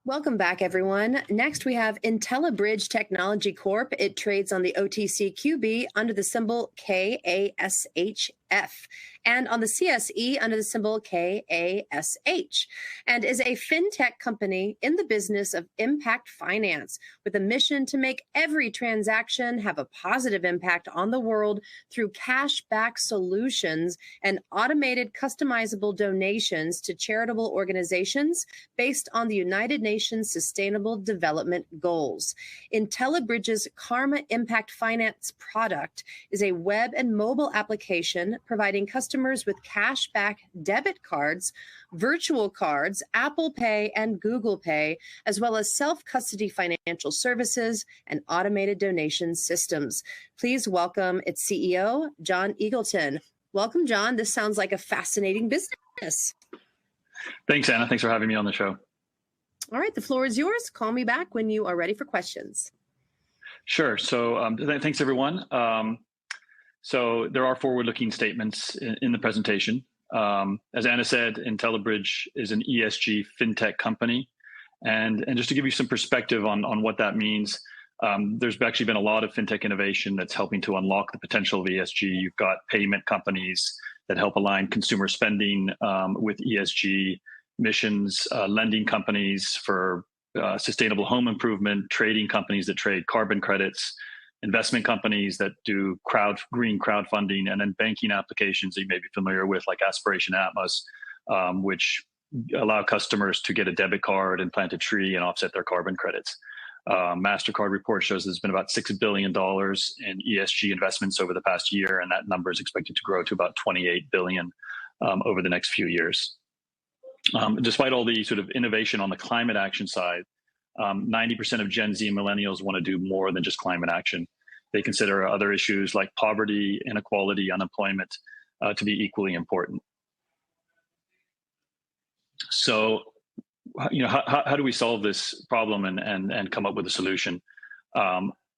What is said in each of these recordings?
Welcome back, everyone. Next, we have Intellabridge Technology Corp. It trades on the OTCQB under the symbol KASHF and on the CSE under the symbol KASH, and is a fintech company in the business of impact finance with a mission to make every transaction have a positive impact on the world through cash-back solutions and automated customizable donations to charitable organizations based on the United Nations Sustainable Development Goals. Intellabridge's Karma Impact Finance product is a web and mobile application providing customers with cashback debit cards, virtual cards, Apple Pay and Google Pay, as well as self-custody financial services and automated donation systems. Please welcome its CEO, John Eagleton. Welcome, John. This sounds like a fascinating business. Thanks, Anna. Thanks for having me on the show. All right, the floor is yours. Call me back when you are ready for questions. Sure. So thanks, everyone. So there are forward-looking statements in the presentation. As Anna said, Intellabridge is an ESG fintech company. And just to give you some perspective on what that means, there's actually been a lot of fintech innovation that's helping to unlock the potential of ESG. You've got payment companies that help align consumer spending with ESG missions, lending companies for sustainable home improvement, trading companies that trade carbon credits, investment companies that do green crowdfunding, and then banking applications that you may be familiar with, like Aspiration Atmos, which allow customers to get a debit card and plant a tree and offset their carbon credits. MasterCard report shows there's been about $6 billion in ESG investments over the past year, and that number is expected to grow to about $28 billion over the next few years. Despite all the sort of innovation on the climate action side, 90% of Gen Z and millennials want to do more than just climate action. They consider other issues like poverty, inequality, unemployment to be equally important. So, how do we solve this problem and come up with a solution?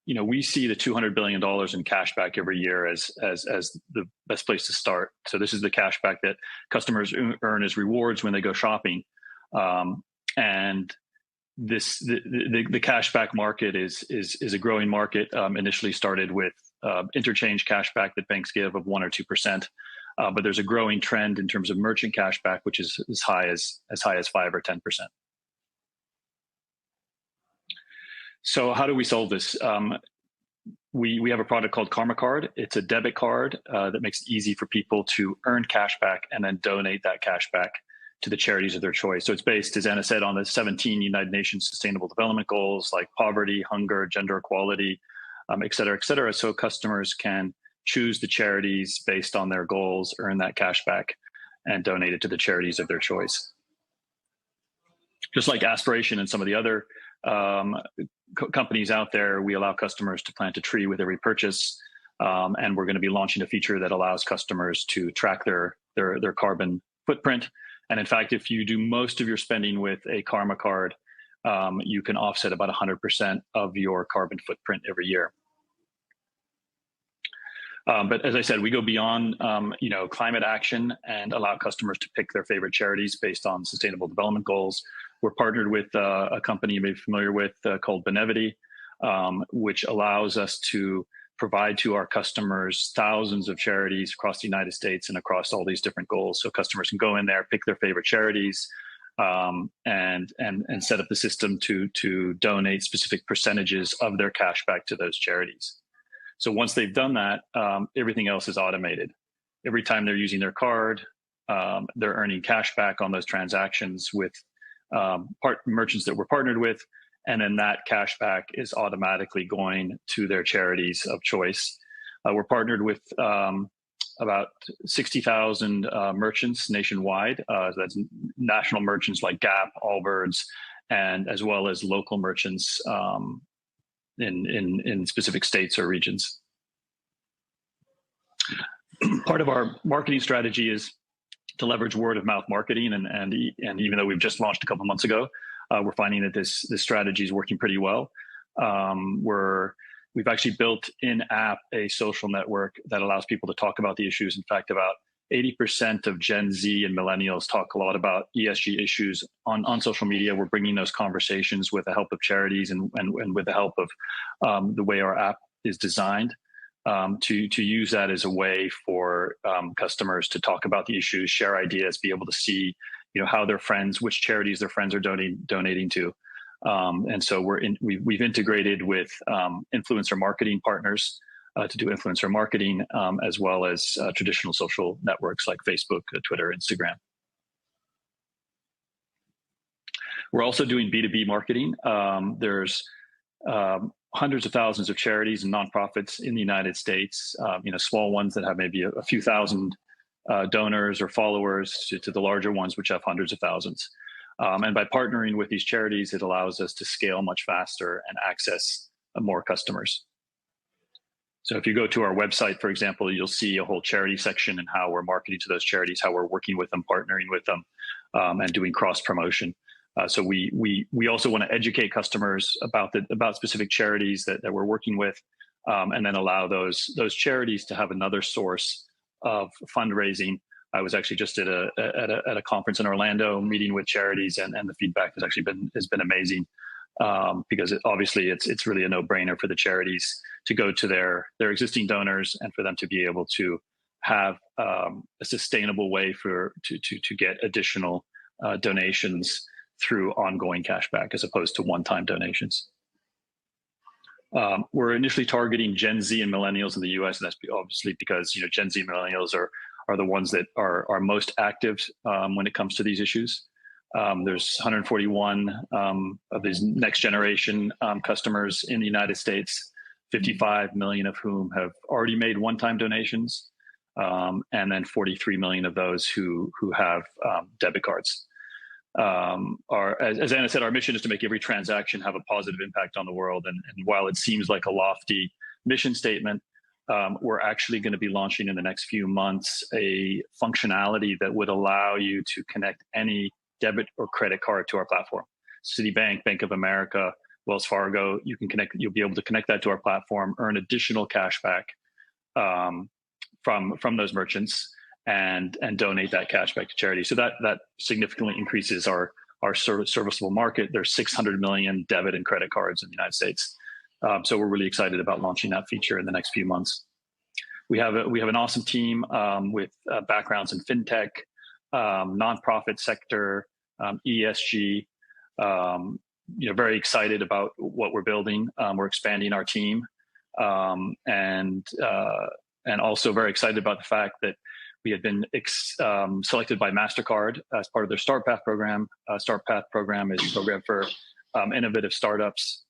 We see the $200 billion in cashback every year as the best place to start. So this is the cashback that customers earn as rewards when they go shopping, and the cashback market is a growing market. Initially started with interchange cashback that banks give of 1 or 2%, but there's a growing trend in terms of merchant cashback, which is as high as 5 or 10%. So how do we solve this? We have a product called Karma Card. It's a debit card that makes it easy for people to earn cashback and then donate that cashback to the charities of their choice. So it's based, as Anna said, on the 17 United Nations Sustainable Development Goals, like poverty, hunger, gender equality, et cetera, et cetera. So customers can choose the charities based on their goals, earn that cashback, and donate it to the charities of their choice. Just like Aspiration and some of the other companies out there, we allow customers to plant a tree with every purchase, and we're going to be launching a feature that allows customers to track their carbon footprint. And in fact, if you do most of your spending with a Karma Card, you can offset about 100% of your carbon footprint every year. But as I said, we go beyond climate action and allow customers to pick their favorite charities based on Sustainable Development Goals. We're partnered with a company you may be familiar with called Benevity, which allows us to provide to our customers thousands of charities across the United States and across all these different goals. So customers can go in there, pick their favorite charities, and set up the system to donate specific percentages of their cash back to those charities. So once they've done that, everything else is automated. Every time they're using their card, they're earning cash back on those transactions with merchants that we're partnered with. And then that cash back is automatically going to their charities of choice. We're partnered with about 60,000 merchants nationwide. That's national merchants like Gap, Allbirds, and as well as local merchants in specific states or regions. Part of our marketing strategy is to leverage word of mouth marketing, and even though we've just launched a couple months ago, we're finding that this strategy is working pretty well. We've actually built in-app a social network that allows people to talk about the issues. In fact, about 80% of Gen Z and millennials talk a lot about ESG issues on social media. We're bringing those conversations with the help of charities and with the help of the way our app is designed to use that as a way for customers to talk about the issues, share ideas, be able to see, how their friends, which charities their friends are donating to. And so we've integrated with influencer marketing partners to do influencer marketing, as well as traditional social networks like Facebook, Twitter, Instagram. We're also doing B2B marketing. There's hundreds of thousands of charities and nonprofits in the United States, small ones that have maybe a few thousand donors or followers to the larger ones, which have hundreds of thousands. And by partnering with these charities, it allows us to scale much faster and access more customers. So if you go to our website, for example, you'll see a whole charity section and how we're marketing to those charities, how we're working with them, partnering with them, and doing cross promotion. So we also want to educate customers about specific charities that we're working with, and then allow those charities to have another source of fundraising. I was actually just at a conference in Orlando, meeting with charities, and the feedback has been amazing. Because it's really a no-brainer for the charities to go to their existing donors and for them to be able to have a sustainable way to get additional donations through ongoing cashback as opposed to one-time donations. We're initially targeting Gen Z and millennials in the U.S., and that's obviously because Gen Z and millennials are the ones that are most active when it comes to these issues. There's 141 of these next generation customers in the United States, 55 million of whom have already made one-time donations, and then 43 million of those who have debit cards. As Anna said, our mission is to make every transaction have a positive impact on the world. And while it seems like a lofty mission statement, we're actually going to be launching in the next few months a functionality that would allow you to connect any debit or credit card to our platform. Citibank, Bank of America, Wells Fargo, you'll be able to connect that to our platform, earn additional cash back from those merchants, and donate that cash back to charity. So that significantly increases our serviceable market. There's 600 million debit and credit cards in the United States. So we're really excited about launching that feature in the next few months. We have an awesome team with backgrounds in fintech, nonprofit sector, ESG. Very excited about what we're building. We're expanding our team, and also very excited about the fact that we had been selected by MasterCard as part of their Start Path program. Start Path program is a program for innovative startups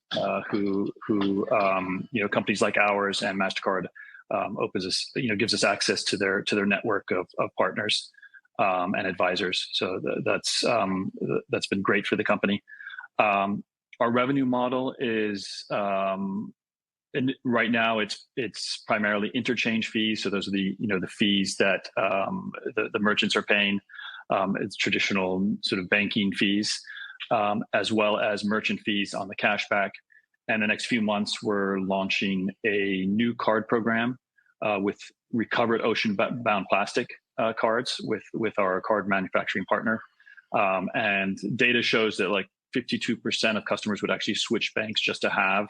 who companies like ours, and MasterCard gives us access to their network of partners and advisors. So that's been great for the company. Our revenue model is right now it's primarily interchange fees. So those are the fees that the merchants are paying. It's traditional sort of banking fees, as well as merchant fees on the cashback. And the next few months, we're launching a new card program with recovered ocean-bound plastic cards with our card manufacturing partner. And data shows that like 52% of customers would actually switch banks just to have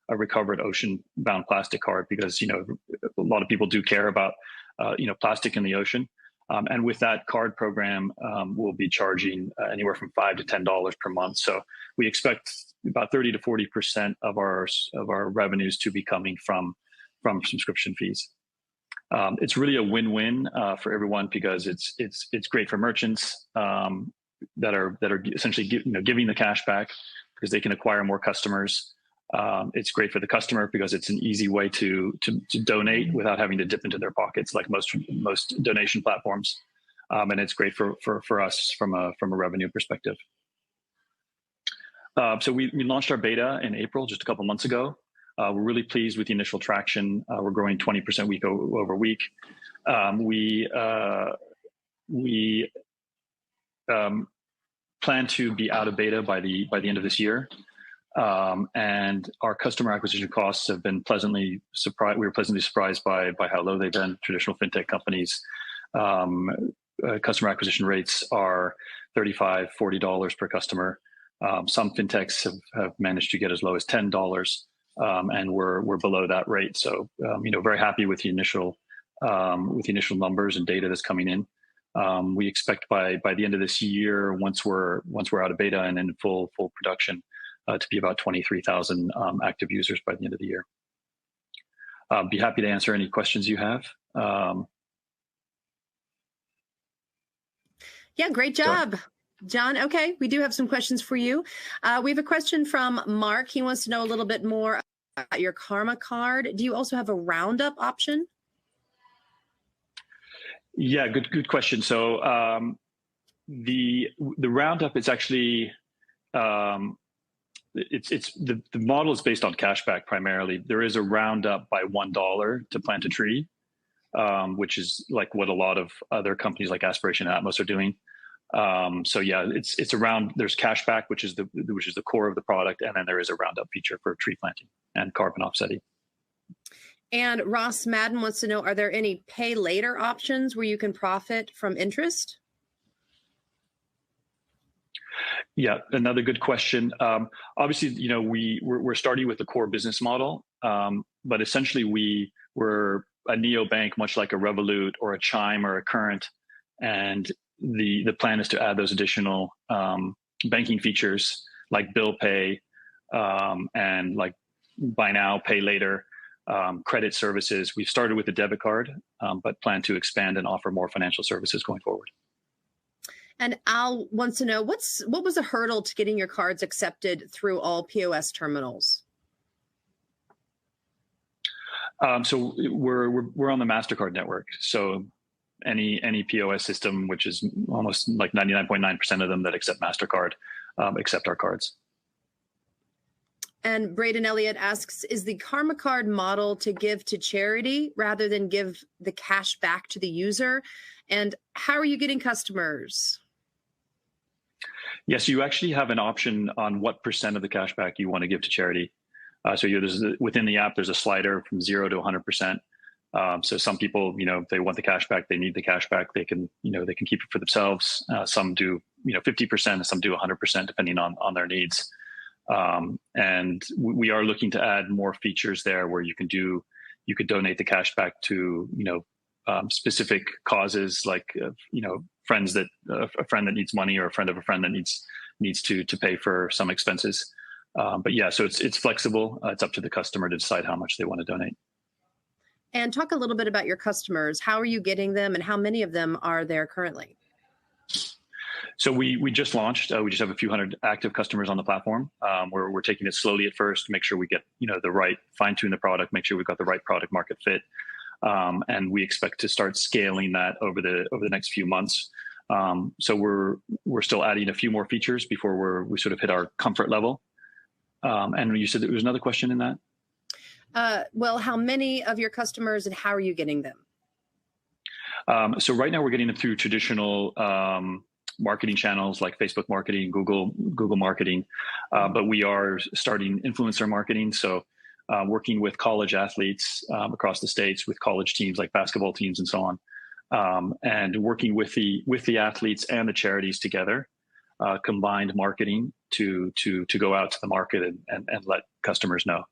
a recovered ocean-bound plastic card, because a lot of people do care about plastic in the ocean. And with that card program, we'll be charging anywhere from $5 to $10 per month. So we expect about 30 to 40% of our revenues to be coming from subscription fees. It's really a win-win for everyone, because it's great for merchants that are essentially giving the cash back because they can acquire more customers. It's great for the customer because it's an easy way to donate without having to dip into their pockets like most donation platforms. And it's great for us from a revenue perspective. So we launched our beta in April, just a couple months ago. We're really pleased with the initial traction. We're growing 20% week over week. We plan to be out of beta by the end of this year. And our customer acquisition costs have been pleasantly surprised. We were pleasantly surprised by how low they've been. Traditional fintech companies Customer acquisition rates are $35, $40 per customer. Some fintechs have managed to get as low as $10, and we're below that rate. So very happy with the initial numbers and data that's coming in. We expect by the end of this year, once we're out of beta and in full production, to be about 23,000 active users by the end of the year. Be happy to answer any questions you have. Yeah, great job, John. Okay, we do have some questions for you. We have a question from Mark. He wants to know a little bit more about your Karma card. Do you also have a roundup option? Yeah, good question. So the roundup is actually the model is based on cashback primarily. There is a roundup by $1 to plant a tree, which is like what a lot of other companies like Aspiration and Atmos are doing. So yeah, it's around. There's cashback, which is the core of the product, and then there is a roundup feature for tree planting and carbon offsetting. And Ross Madden wants to know, are there any pay later options where you can profit from interest? Yeah, another good question. Obviously, we're starting with the core business model, but essentially we're a neobank, much like a Revolut or a Chime or a Current, and the plan is to add those additional banking features like bill pay and like buy now, pay later, credit services. We've started with the debit card, but plan to expand and offer more financial services going forward. And Al wants to know, what was a hurdle to getting your cards accepted through all POS terminals? So we're on the MasterCard network. So any POS system, which is almost like 99.9% of them that accept MasterCard, accept our cards. And Braden Elliott asks, is the Karma card model to give to charity rather than give the cash back to the user? And how are you getting customers? Yes, you actually have an option on what percent of the cash back you want to give to charity. So within the app, there's a slider from 0 to 100%. So some people, if they want the cash back, they need the cash back, they can keep it for themselves. Some do, 50%, and some do 100%, depending on their needs. And we are looking to add more features there where you could donate the cash back to, specific causes, like, a friend that needs money, or a friend of a friend that needs to pay for some expenses. But yeah, so it's flexible. It's up to the customer to decide how much they want to donate. And talk a little bit about your customers. How are you getting them, and how many of them are there currently? So we just launched. We just have a few hundred active customers on the platform. We're taking it slowly at first to make sure we get fine-tune the product, make sure we've got the right product market fit, and we expect to start scaling that over the next few months. So we're still adding a few more features before we sort of hit our comfort level. And you said there was another question in that? Well, how many of your customers, and how are you getting them? So right now we're getting them through traditional marketing channels like Facebook marketing, Google marketing, but we are starting influencer marketing. So working with college athletes across the States, with college teams like basketball teams and so on, and working with the athletes and the charities together, combined marketing to go out to the market and let customers know.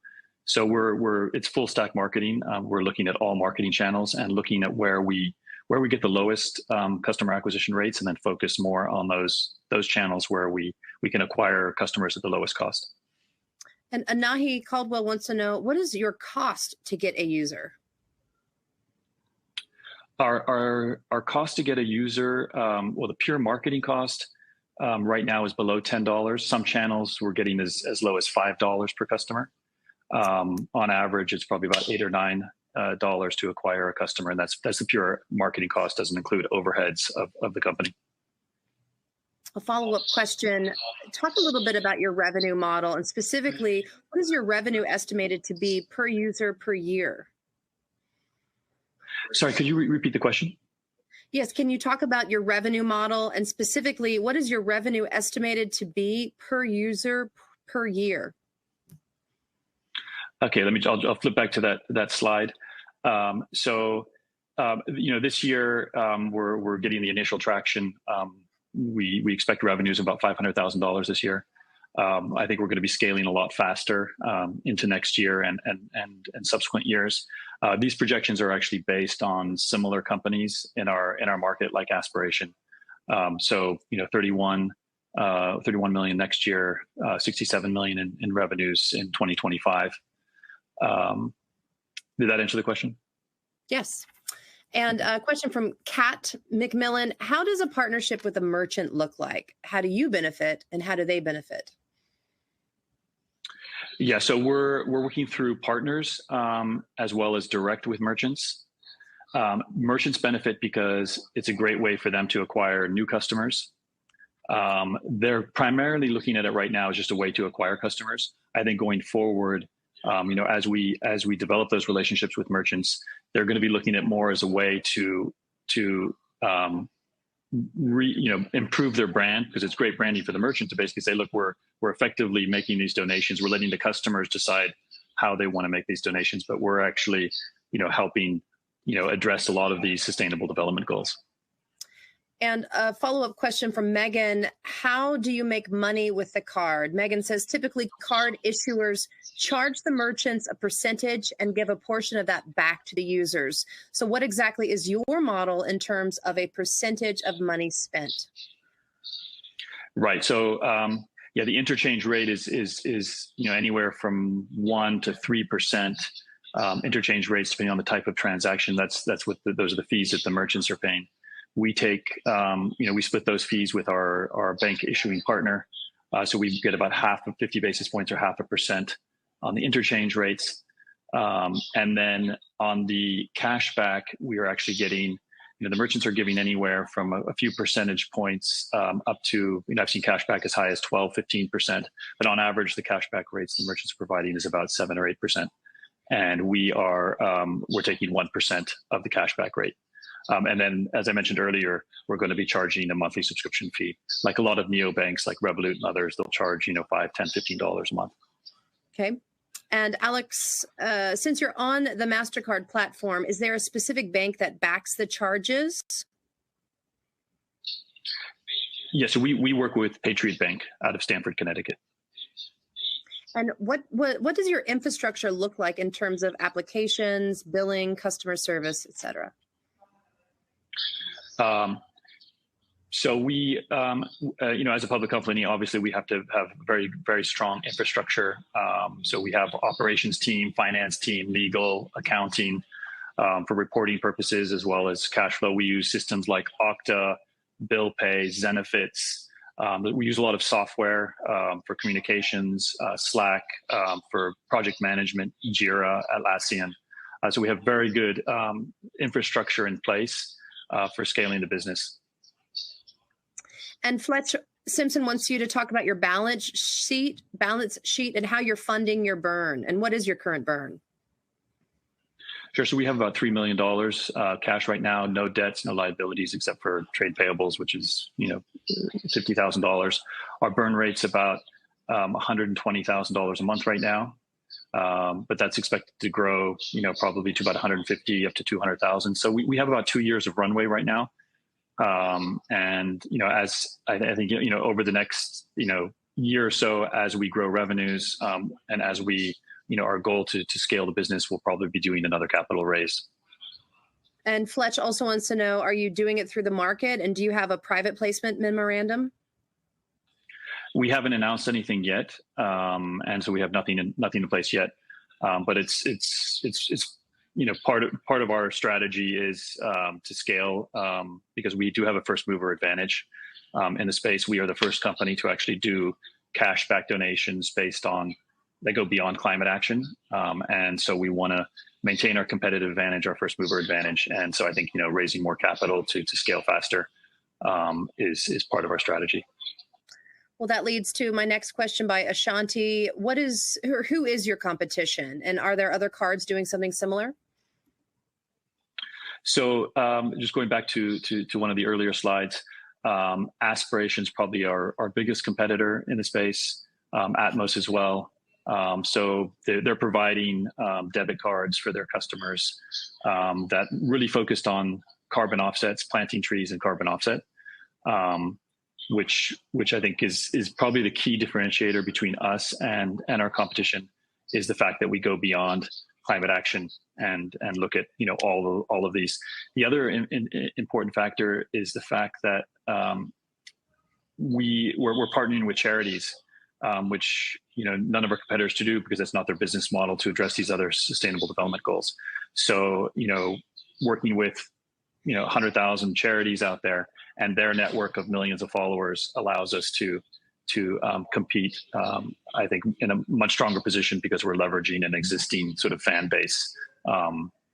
So it's full stack marketing. We're looking at all marketing channels and looking at where we get the lowest customer acquisition rates, and then focus more on those channels where we can acquire customers at the lowest cost. And Anahi Caldwell wants to know, what is your cost to get a user? Our cost to get a user, the pure marketing cost right now is below $10. Some channels we're getting as low as $5 per customer. On average, it's probably about $8 or $9 to acquire a customer, and that's the pure marketing cost. Doesn't include overheads of the company. A follow-up question. Talk a little bit about your revenue model, and specifically, what is your revenue estimated to be per user per year? Sorry, could you repeat the question? Yes, can you talk about your revenue model, and specifically, what is your revenue estimated to be per user per year? Okay, I'll flip back to that slide. So This year we're getting the initial traction. We expect revenues of about $500,000 this year. I think we're going to be scaling a lot faster into next year and subsequent years. These projections are actually based on similar companies in our market, like Aspiration. 31 million next year, 67 million in revenues in 2025. Did that answer the question? Yes. And a question from Kat McMillan. How does a partnership with a merchant look like? How do you benefit and how do they benefit? Yeah, so we're working through partners as well as direct with merchants. Merchants benefit because it's a great way for them to acquire new customers. They're primarily looking at it right now as just a way to acquire customers. I think going forward, as we develop those relationships with merchants, they're going to be looking at more as a way to improve their brand, because it's great branding for the merchant to basically say, look, we're effectively making these donations. We're letting the customers decide how they want to make these donations, but we're actually, helping, address a lot of these sustainable development goals. And a follow-up question from Megan. How do you make money with the card? Megan says, typically card issuers charge the merchants a percentage and give a portion of that back to the users. So what exactly is your model in terms of a percentage of money spent? Right. So, the interchange rate is anywhere from 1% to 3%. Interchange rates, depending on the type of transaction. Those are the fees that the merchants are paying. We take, we split those fees with our bank issuing partner. So we get about half of 50 basis points or 0.5% on the interchange rates. And then on the cashback, we are actually getting, the merchants are giving anywhere from a few percentage points up to, I've seen cashback as high as 12, 15%. But on average, the cashback rates the merchants are providing is about 7 or 8%. And we're taking 1% of the cashback rate. And then, as I mentioned earlier, we're going to be charging a monthly subscription fee. Like a lot of neobanks, like Revolut and others, they'll charge, $5, $10, $15 a month. Okay. And Alex, since you're on the MasterCard platform, is there a specific bank that backs the charges? Yeah, so we work with Patriot Bank out of Stamford, Connecticut. And what does your infrastructure look like in terms of applications, billing, customer service, et cetera? So we, as a public company, obviously we have to have very, very strong infrastructure. So we have operations team, finance team, legal, accounting, for reporting purposes, as well as cash flow. We use systems like Okta, Bill Pay, Zenefits. We use a lot of software for communications, Slack, for project management, Jira, Atlassian. So we have very good infrastructure in place for scaling the business. And Fletch Simpson wants you to talk about your balance sheet, and how you're funding your burn. And what is your current burn? Sure. So we have about $3 million cash right now, no debts, no liabilities, except for trade payables, which is, $50,000. Our burn rate's about $120,000 a month right now. But that's expected to grow, probably to about 150 up to 200,000. So we have about 2 years of runway right now. And, as I think, over the next, year or so, as we grow revenues, and as we, our goal to scale the business, we'll probably be doing another capital raise. And Fletch also wants to know, are you doing it through the market? And do you have a private placement memorandum? We haven't announced anything yet, and so we have nothing in place yet. But it's part of our strategy is to scale, because we do have a first mover advantage in the space. We are the first company to actually do cashback donations that go beyond climate action, and so we want to maintain our competitive advantage, our first mover advantage. And so I think raising more capital to scale faster is part of our strategy. Well, that leads to my next question by Ashanti. Who is your competition? And are there other cards doing something similar? So just going back to one of the earlier slides, Aspiration's probably our biggest competitor in the space, Atmos as well. So they're providing debit cards for their customers that really focused on carbon offsets, planting trees and carbon offset, which I think is probably the key differentiator between us and our competition, is the fact that we go beyond climate action and look at all of these. The other important factor is the fact that we're partnering with charities, which none of our competitors to do, because that's not their business model to address these other sustainable development goals. So working with 100,000 charities out there and their network of millions of followers allows us to compete, I think, in a much stronger position, because we're leveraging an existing sort of fan base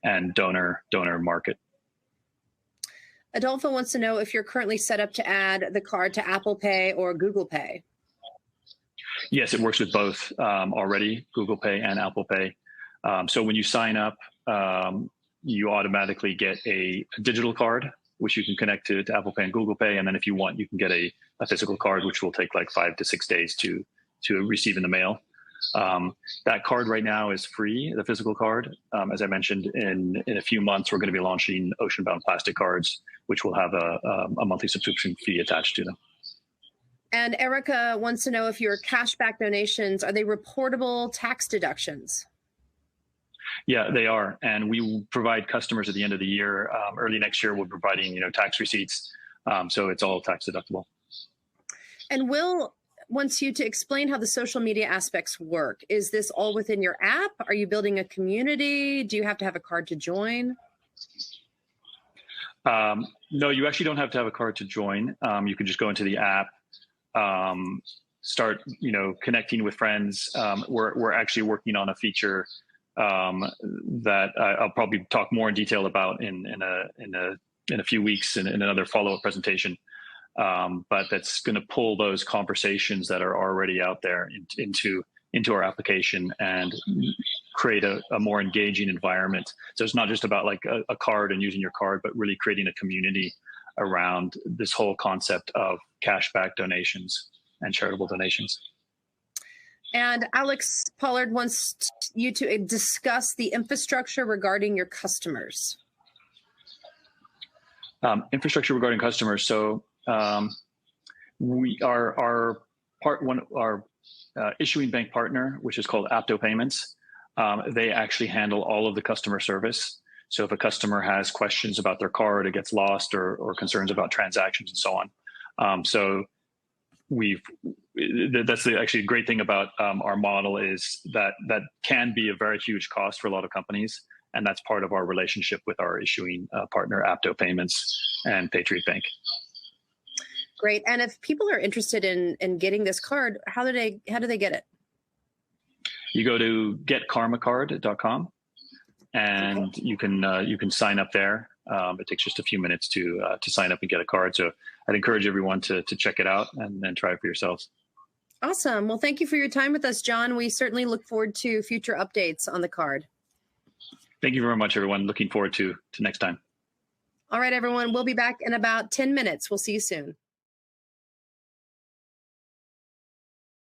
and donor market. Adolfo wants to know if you're currently set up to add the card to Apple Pay or Google Pay. Yes, it works with both already, Google Pay and Apple Pay. So when you sign up, you automatically get a digital card, which you can connect to Apple Pay and Google Pay. And then if you want, you can get a physical card, which will take like 5 to 6 days to receive in the mail. That card right now is free, the physical card. As I mentioned, in a few months, we're going to be launching ocean-bound plastic cards, which will have a monthly subscription fee attached to them. And Erica wants to know if your cashback donations, are they reportable tax deductions? Yeah, they are. And we will provide customers at the end of the year, early next year, we're providing, tax receipts. So it's all tax deductible. And Will wants you to explain how the social media aspects work. Is this all within your app? Are you building a community? Do you have to have a card to join? No, you actually don't have to have a card to join. You can just go into the app, start, connecting with friends. We're actually working on a feature that I'll probably talk more in detail about in a few weeks in another follow-up presentation. But that's going to pull those conversations that are already out there into our application and create a more engaging environment. So it's not just about like a card and using your card, but really creating a community around this whole concept of cashback donations and charitable donations. And Alex Pollard wants you to discuss the infrastructure regarding your customers. Infrastructure regarding customers. So our issuing bank partner, which is called Apto Payments, they actually handle all of the customer service. So if a customer has questions about their card, it gets lost, or concerns about transactions and so on. So that's actually a great thing about our model, is that can be a very huge cost for a lot of companies. And that's part of our relationship with our issuing partner, Apto Payments and Patriot Bank. Great. And if people are interested in getting this card, how do they get it? You go to getkarmacard.com and you can sign up there. It takes just a few minutes to sign up and get a card. So I'd encourage everyone to check it out and then try it for yourselves. Awesome. Well, thank you for your time with us, John. We certainly look forward to future updates on the card. Thank you very much, everyone. Looking forward to next time. All right, everyone. We'll be back in about 10 minutes. We'll see you soon.